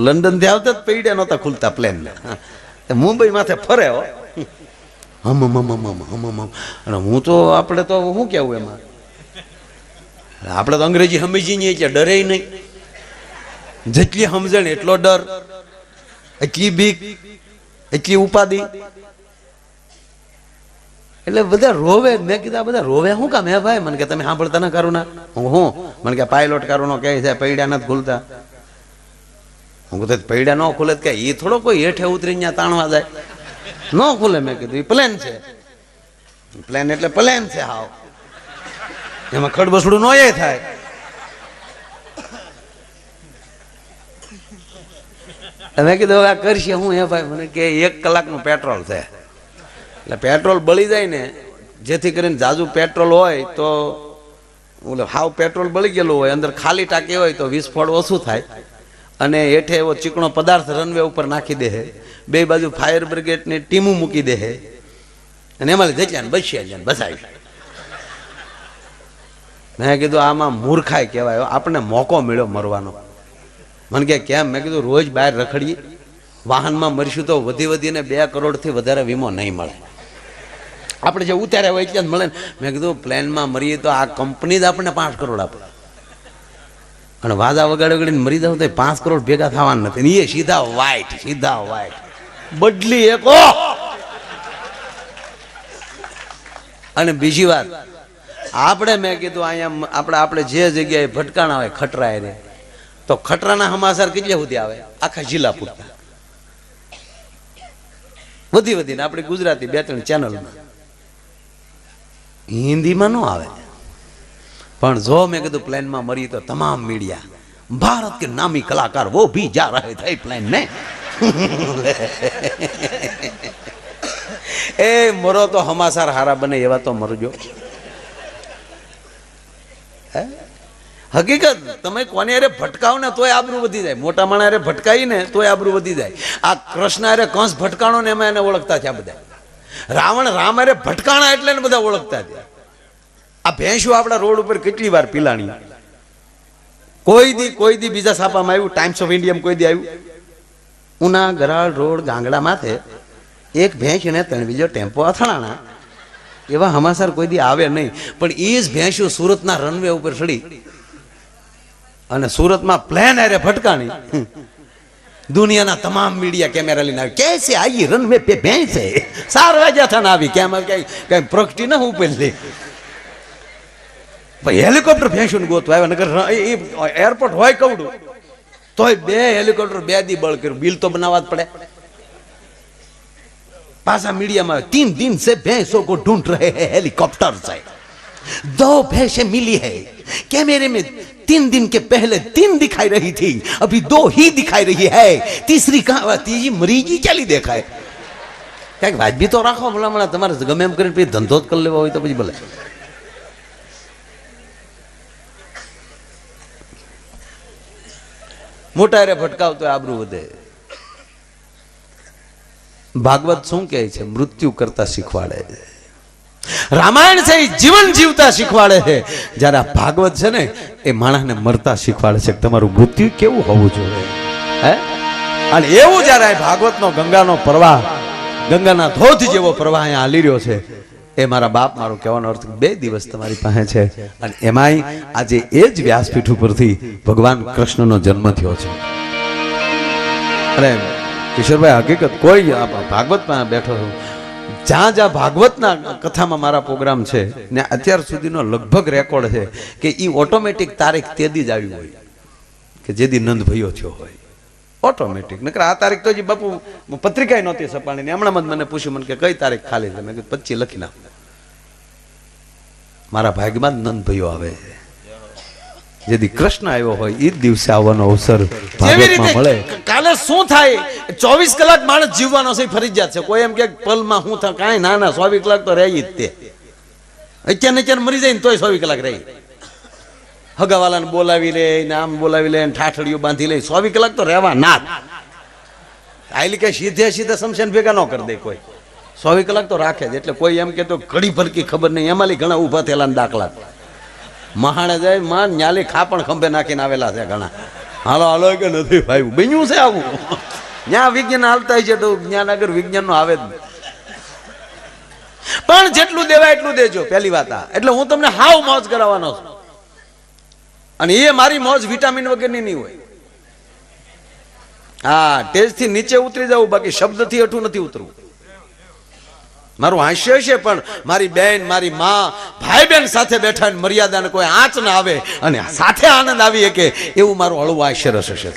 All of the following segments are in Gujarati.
લંડન થી આવતા જ પૈડા નહોતા ખુલતા પ્લેન મુંબઈ માથે ફરે હો હમ અને હું તો આપણે તો શું કેવું એમાં આપણે તો અંગ્રેજી સમજી નહીં એટલે ડરે નહીં જેટલી સમજણ એટલો ડર એટલી બીક એટલી ઉપાધિ એટલે બધા રોવે મેં કીધું બધા રોવે શું કામ હે ભાઈ મને કે તમે સાંભળતા ના કરું ના હું મને કે પાયલોટ કારો કહે છે પૈડા નથી ખુલતા હું કીધું પૈડા ન ખુલે કે એ થોડો કોઈ હેઠે ઉતરીને ત્યાં તાણવા જાય ન ખુલે મેં કીધું એ પ્લેન છે પ્લેન એટલે પ્લેન છે હાવ એમાં ખડબસડું નો એ થાય મેં કીધું હવે આ કરશે હું હે ભાઈ મને કે 1 કલાકનું પેટ્રોલ છે એટલે પેટ્રોલ બળી જાય ને જેથી કરીને જાજુ પેટ્રોલ હોય તો હાવ પેટ્રોલ બળી ગયેલું હોય અંદર ખાલી ટાંકી હોય તો વિસ્ફોટ ઓછું થાય અને હેઠે એવો ચીકણો પદાર્થ રનવે ઉપર નાખી દે બે બાજુ ફાયર બ્રિગેડની ટીમો મૂકી દે અને એમાં જચ્યા ને બચ્યા જાય બસાવી મેં કીધું આમાં મૂર્ખાઈ કહેવાય આપણને મોકો મળ્યો મરવાનો મને કે કેમ મેં કીધું રોજ બહાર રખડીએ વાહનમાં મરીશું તો વધી વધીને 2 કરોડથી વધારે વીમો નહીં મળે આપણે જે ઉતાર્યા હોય એટલે જ મળે ને મેં કીધું પ્લેનમાં મરીએ તો આ કંપની જ આપણને 5 કરોડ આપે અને વાજા વગાડીને મરી જાવ તો 5 કરોડ ભેગા થવાના નથી એ સીધા વાઇટ બદલી એક અને બીજી વાત આપણે મેં કીધું અહીંયા આપણે જે જગ્યાએ ભટકાણા હોય ખટરાય રે તો ખટરાના સમાચાર કેટલે સુધી આવે આખા જિલ્લા પૂરતા વધીને આપણી ગુજરાતી 2-3 ચેનલમાં હિન્દીમાં ન આવે પણ જો મેં કીધું પ્લેનમાં મરી તો તમામ મીડિયા ભારત કે નામી કલાકાર वो भी जा रहे थे प्लेन में એ મરો તો સમાચાર હારા બને એવા તો મરજો હકીકત તમે કોને અરે ભટકાવ ને તોય આબરૂ વધી જાય મોટા માણા અરે ભટકાઈ ને તોય આબરૂ વધી જાય આ કૃષ્ણ અરે કંસ ભટકાણો ને એમાં એને ઓળખતા થયા બધા રાવણ રામ અરે ભટકાણા એટલે ને બધા ઓળખતા થયા આ ભેંસું આપણા રોડ ઉપર કેટલી વાર પીલાણી કોઈ દી બીજા છાપામાં આવ્યું ટાઈમ્સ ઓફ ઇન્ડિયા કોઈ દી આવ્યું ઉના ગરાળ રોડ ગાંગડા માથે એક ભેંસ ને 3 બીજો ટેમ્પો અથડાણા એવા સમાચાર કોઈ દી આવે નહીં પણ એ જ ભેંસું સુરતના રનવે ઉપર ચડી અને સુરતમાં પ્લેન આરે ભટકાણી દુનિયાના તમામ મીડિયા કેમેરા લઈને આવી કેસે આવી રનવે પે ભેંસ છે 4 વાગ્યા થા આવી કેમ કઈ પ્રગટી ના ઉપેલી ભાઈ હેલિકોપ્ટર ભેંસું ગોતવા આવ્યા નકર એરપોર્ટ હોય કવડું તોય 2 હેલિકોપ્ટર 2 દી બળ કર્યું બિલ તો બનાવવા જ પડે पासा मीडिया में 3 दिन से भैंसों को ढूंढ रहे हैं हेलीकॉप्टर से 2 भैंसें मिली है कैमरे में 3 दिन के पहले 3 दिखाई रही थी अभी 2 ही दिखाई रही है तीसरी कहां तीसरी मरीजी चली देखा है क्या बात भी तो राखो भला तुम्हारे गमे एम कर धंधो कर लेवा हो तो પછી ભલે મોટા રે ભટકાવ તો આબરૂ વધે ભાગવત શું કહે છે મૃત્યુ કરતા શીખવાડે છે રામાયણ છે જીવન જીવતા શીખવાડે છે જ્યારે આ ભાગવત છે ને એ માણસને મરતા શીખવાડે છે તમારું મૃત્યુ કેવું હોવું જોઈએ હે અને એવું જ્યારે ભાગવતનો ગંગાનો પ્રવાહ ગંગાના ધોધ જેવો પ્રવાહ અહીંયા હાલી રહ્યો છે એ મારા બાપ મારો કહેવાનો અર્થ 2 દિવસ તમારી પાસે છે અને એમાંય આજે એ જ વ્યાસપીઠ ઉપરથી ભગવાન કૃષ્ણનો જન્મ થયો છે અને કિશોરભાઈ હકીકત કોઈ ભાગવતમાં બેઠો છું જ્યાં ભાગવતના કથામાં મારા પ્રોગ્રામ છે ને અત્યાર સુધીનો લગભગ રેકોર્ડ છે કે એ ઓટોમેટિક તારીખ તેદી જ આવી હોય કે જેદી નંદ ભયો થયો હોય ઓટોમેટિક નકર આ તારીખ તો જે બાપુ પત્રિકા નહોતી છપાણી ને હમણાં મને પૂછ્યું મને કે કઈ તારીખ ખાલી છે મેં કીધું 25 લખી નાખ મારા ભાગ્યમાં જ નંદ ભયો આવે જેથી કૃષ્ણ આવ્યો હોય એ જ દિવસે આવવાનો અવસર ભાગવતમાં મળે કાલે શું થાય 24 કલાક માણસ જીવવાનો છે ફરજિયાત છે કોઈ એમ કે પલમાં હું થાય કાંઈ ના 24 કલાક તો રહી જ તે અત્યારે મરી જાય ને તોય 24 કલાક રહી હગાવાલાને બોલાવી લે ને આમ બોલાવી લે ઠાઠડીઓ બાંધી લે 24 કલાક તો રહેવા ના આયલી કે સીધે શમશાન ભેગા ન કરી દે કોઈ 24 કલાક તો રાખે જ એટલે કોઈ એમ કે તો ઘડી ભરકી ખબર નહીં એમાં ઘણા ઊભા થયેલા દાખલા મહાણે જાય માન ન્યાલી ખાપણ ખંભે નાખીને આવેલા છે ઘણા હાલો હાલો કે નથી ભાઈ બન્યું છે આવું. જ્યાં વિજ્ઞાન હાલતા છે તો જ્ઞાન આગળ વિજ્ઞાન નો આવે જ નહીં. પણ જેટલું દેવાય એટલું દેજો, પહેલી વાત આ. એટલે હું તમને હાવ મોજ કરાવવાનો છું, અને એ મારી મોજ વિટામિન વગરની નહીં હોય. હા, ટેજ થી નીચે ઉતરી જવું, બાકી શબ્દ થી અઠું નથી ઉતરવું. મારું હાસ્ય છે પણ મારી બેન, મારી માં, ભાઈ બેન સાથે બેઠા મર્યાદાને કોઈ આંચ ના આવે અને સાથે આનંદ આવી શકે એવું મારું હળવું હાસ્યરસ હશે.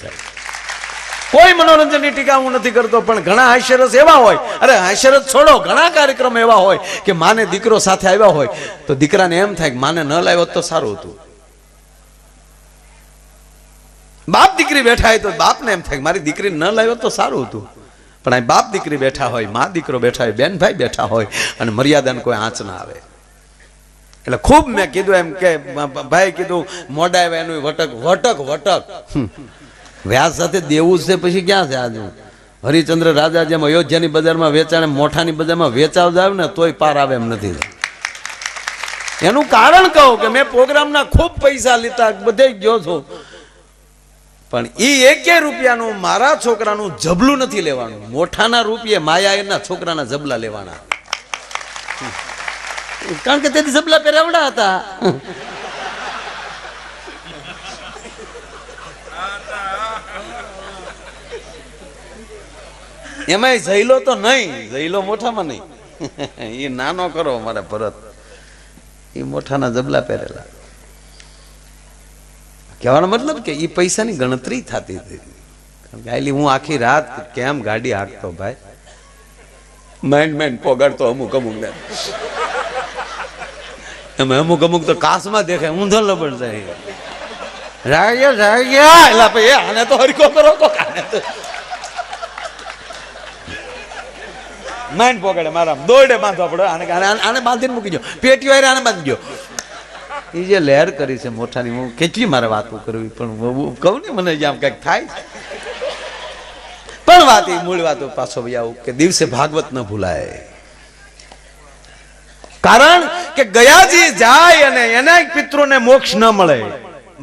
કોઈ મનોરંજનની ટીકા હું નથી કરતો, પણ ઘણા હાસ્યરસ એવા હોય, અરે હાસ્યરસ છોડો, ઘણા કાર્યક્રમ એવા હોય કે માને દીકરો સાથે આવ્યા હોય તો દીકરાને એમ થાય કે માને ન લાવ્યો તો સારું હતું. બાપ દીકરી બેઠા હોય તો બાપને એમ થાય મારી દીકરી ન લાવ્યો તો સારું હતું. પણ આ બાપ દીકરી બેઠા હોય, મા દીકરો બેઠા હોય, બેન ભાઈ બેઠા હોય અને મર્યાદાને કોઈ આંચ ના આવે. એટલે ખૂબ મેં કીધું એમ કે ભાઈ કીધું મોઢા આવ્યા એનું વટક વટક વટક વ્યાસ સાથે દેવું છે પછી ક્યાં છે? આજુ હરિચંદ્ર રાજા જેમ અયોધ્યાની બજારમાં વેચાણ, મોઠાની બજારમાં વેચાવ જાવ ને તોય પાર આવે એમ નથી. એનું કારણ કહું કે મેં પ્રોગ્રામના ખૂબ પૈસા લીધા, બધે ગયો છું, પણ એ 1 રૂપિયાનું મારા છોકરાનું જબલું નથી લેવાનું. મોઠાના રૂપિયે માયા એના છોકરાના જબલા લેવાના, કારણ કે તેથી જબલા પહેરાવડા હતા. એમાંય જઈલો તો નહીં, જઈલો મોઠામાં નહીં. એ નાનો કરો મારા ભરત, એ મોઠાના જબલા પહેરેલા. કહેવાનો મતલબ કે એ પૈસાની ગણતરી થતી હતી. કારણ કે આટલી હું આખી રાત કેમ ગાડી હાંકતો ભાઈ, માઇન્ડ પોગાડતો અમુક ને એમાં અમુક તો કાસમાં દેખાય, ઊંધો લબડ જાય. આને તો હરકો કરો આને તો માઇન્ડ પોગાડે મારા દોડે બાંધવા પડે. આને બાંધીને મૂકી દો, પેટીઓ આને બાંધી દો. એ જે લહેર કરી છે મોઠાની, હું કેટલી મારે વાતો કરવી, પણ કહું ને મને આમ કંઈક થાય. પણ વાત એ મૂળ વાતો પાછો આવું કે દિવસે ભાગવત ન ભૂલાય. કારણ કે ગયાજી જાય અને એના પિતૃને મોક્ષ ન મળે.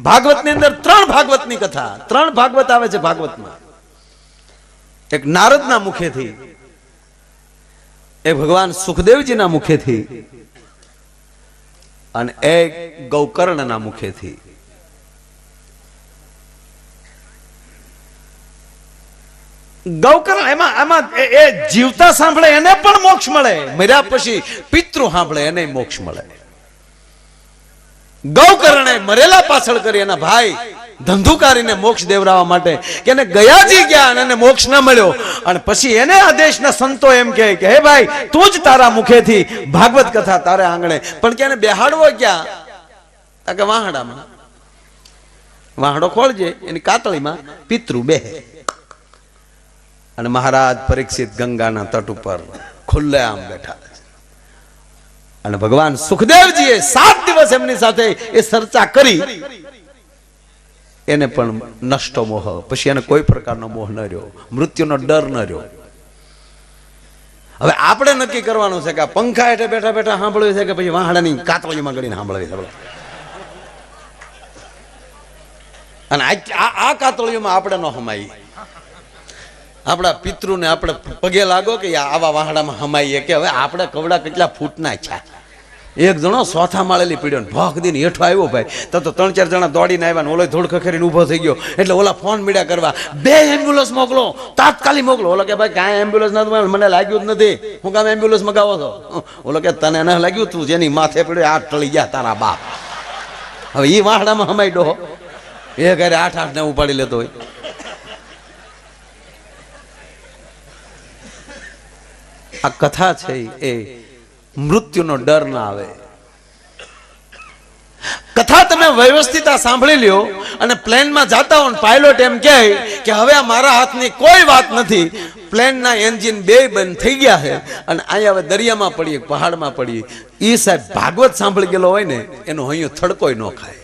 ભાગવત ની અંદર 3 ભાગવતની કથા, 3 ભાગવત આવે છે ભાગવતમાં. એક નારદના મુખેથી, એક ભગવાન સુખદેવજીના મુખેથી અને એક ગૌકર્ણના મુખેથી. ગૌકર્ણ એમાં એ જીવતા સાંભળે એને પણ મોક્ષ મળે, મર્યા પછી પિતૃ સાંભળે એને મોક્ષ મળે. ગૌકર્ણે મરેલા પાછળ કરી એના ભાઈ ધંધુકારીને મોક્ષ દેવરાવા માટે કે એને ગયાજી ગયા અને એને મોક્ષ ન મળ્યો, અને પછી એને આ દેશના સંતો એમ કહે કે હે ભાઈ તું જ તારા મુખેથી ભાગવત કથા તારે આંગણે, પણ કે એને બેહાડવો ક્યાં? કે વાહડામાં. વાહડો ખોલજે, એની કાતળીમાં પિતૃ બેહે. અને મહારાજ પરીક્ષિત ગંગાના તટ ઉપર ખુલ્લે આમ બેઠા અને ભગવાન સુખદેવજીએ 7 દિવસ એમની સાથે એ ચર્ચા કરી. એને પણ નષ્ટો મોહ, પછી એને કોઈ પ્રકારનો મોહ ન રહ્યો, મૃત્યુનો ડર ન રહ્યો. હવે આપણે નક્કી કરવાનું છે કે આ પંખા હેઠે બેઠા બેઠા સાંભળવું છે કે પછી વાહડાની કાતળીમાં ગળીને સાંભળવી છે. અને આ કાતળીઓમાં આપણે ન હમાઈ. આપણા પિતૃને આપણે પગે લાગો કે આવા વાહડામાં હમાઈએ કે હવે આપણે કવડા કેટલા ફૂટના છે. એક જણો ચોથા માળેલી પીડ્યો ને ભોખ દીને હેઠો આવ્યો ભાઈ, તો 3-4 જણા દોડીને આવ્યા ને ઓલો ધોળ ખખેરીને ઊભો થઈ ગયો. એટલે ઓલા ફોન મીડિયા કરવા 2 એમ્બ્યુલન્સ મોકલો, તાત્કાલિક મોકલો. ઓલો કે ભાઈ કાંઈ એમ્બ્યુલન્સ નથી, મને લાગ્યું જ નથી, હું કામ એમ્બ્યુલન્સ મગાવો છો? ઓલો કે તને ન લાગ્યું, તું જેની માથે પડ્યો 8 ટળી ગયા તારા બાપ. હવે એ વાહડામાં હમાઈ ડો એ ઘરે 8 ને ઉપાડી લેતો હોય. આ કથા છે એ મૃત્યુનો ડર ના આવે. કથા તમે વ્યવસ્થિત સાંભળી લ્યો અને પ્લેનમાં જાતા હો, પાયલોટ એમ કહે કે હવે મારા હાથની કોઈ વાત નથી, પ્લેનના એન્જિન 2 બંધ થઈ ગયા છે અને અહીંયા હવે દરિયામાં પડીએ, પહાડમાં પડીએ. એ સાહેબ ભાગવત સાંભળી ગયેલો હોય ને એનો અહીંયા થડકોય ન ખાય.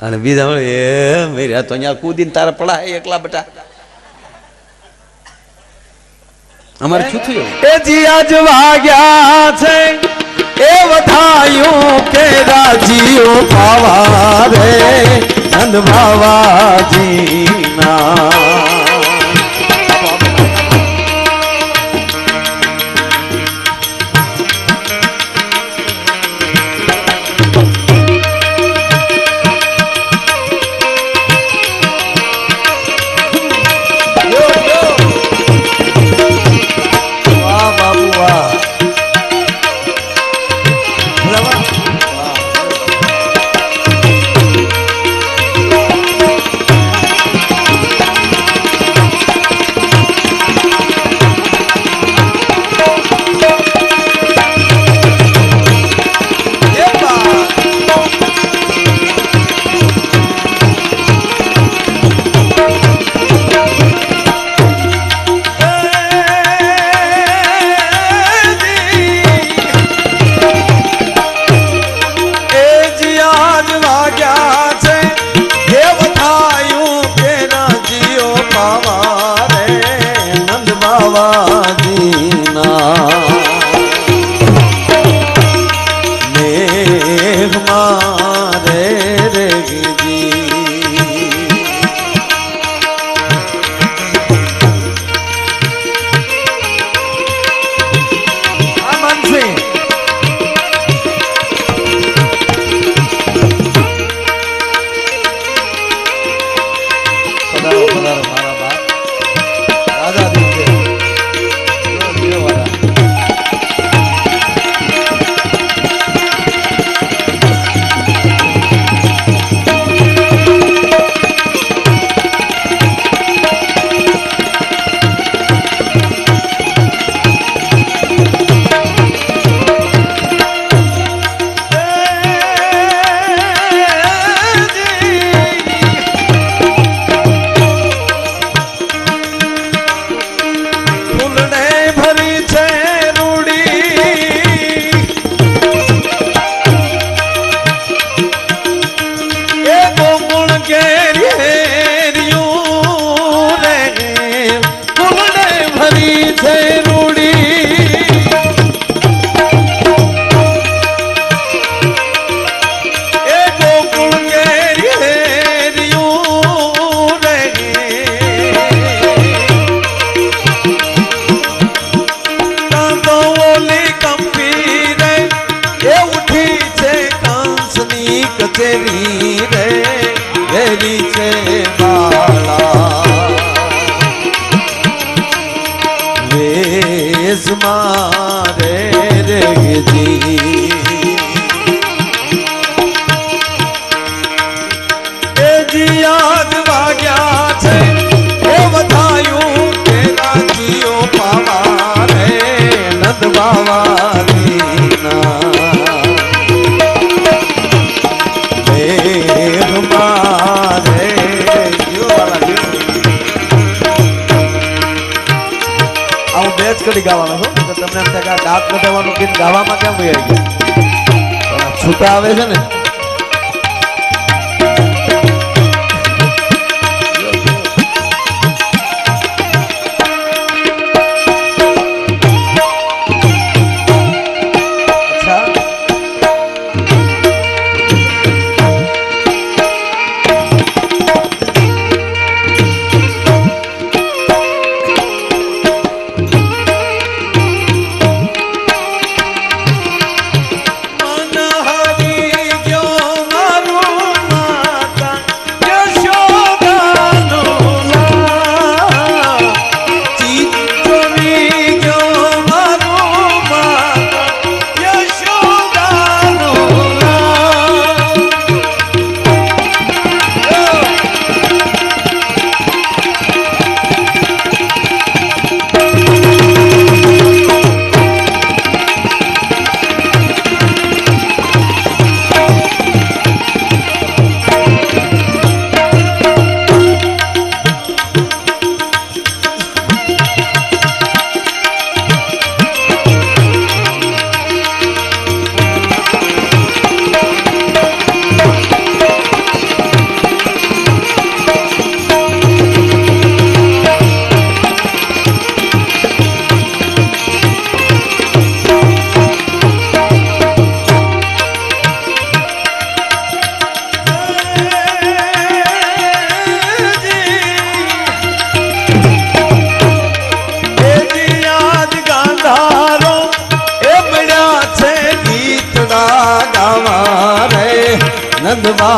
અને બીજા એ મેરા તો અહીંયા કૂદીને તારા પડા એકલા બટા. અમારે શું થયું? એ જી આજ વાગ્યા છે એ વધાયું કે રાજીઓ પાવા રે. નંદ બાવાજીના કચેરી રે વેરી છે બાળા વેસ મારે રેજી એ જીયાદ વાગ્યા છે એ વધાયું કે રાજીઓ પાવા રે નંદ બાવા કડી ગાવાનો છો તો તમને એમ થાય કે દાંત કઢાવવાનું ગીત ગાવામાં કેમ વહી ગયા છૂટા આવે છે ને मन हरी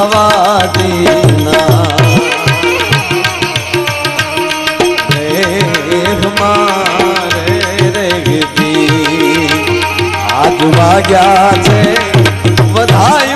થવા દીના મારે રેગતી આજ વાગ્યા છે વધાયું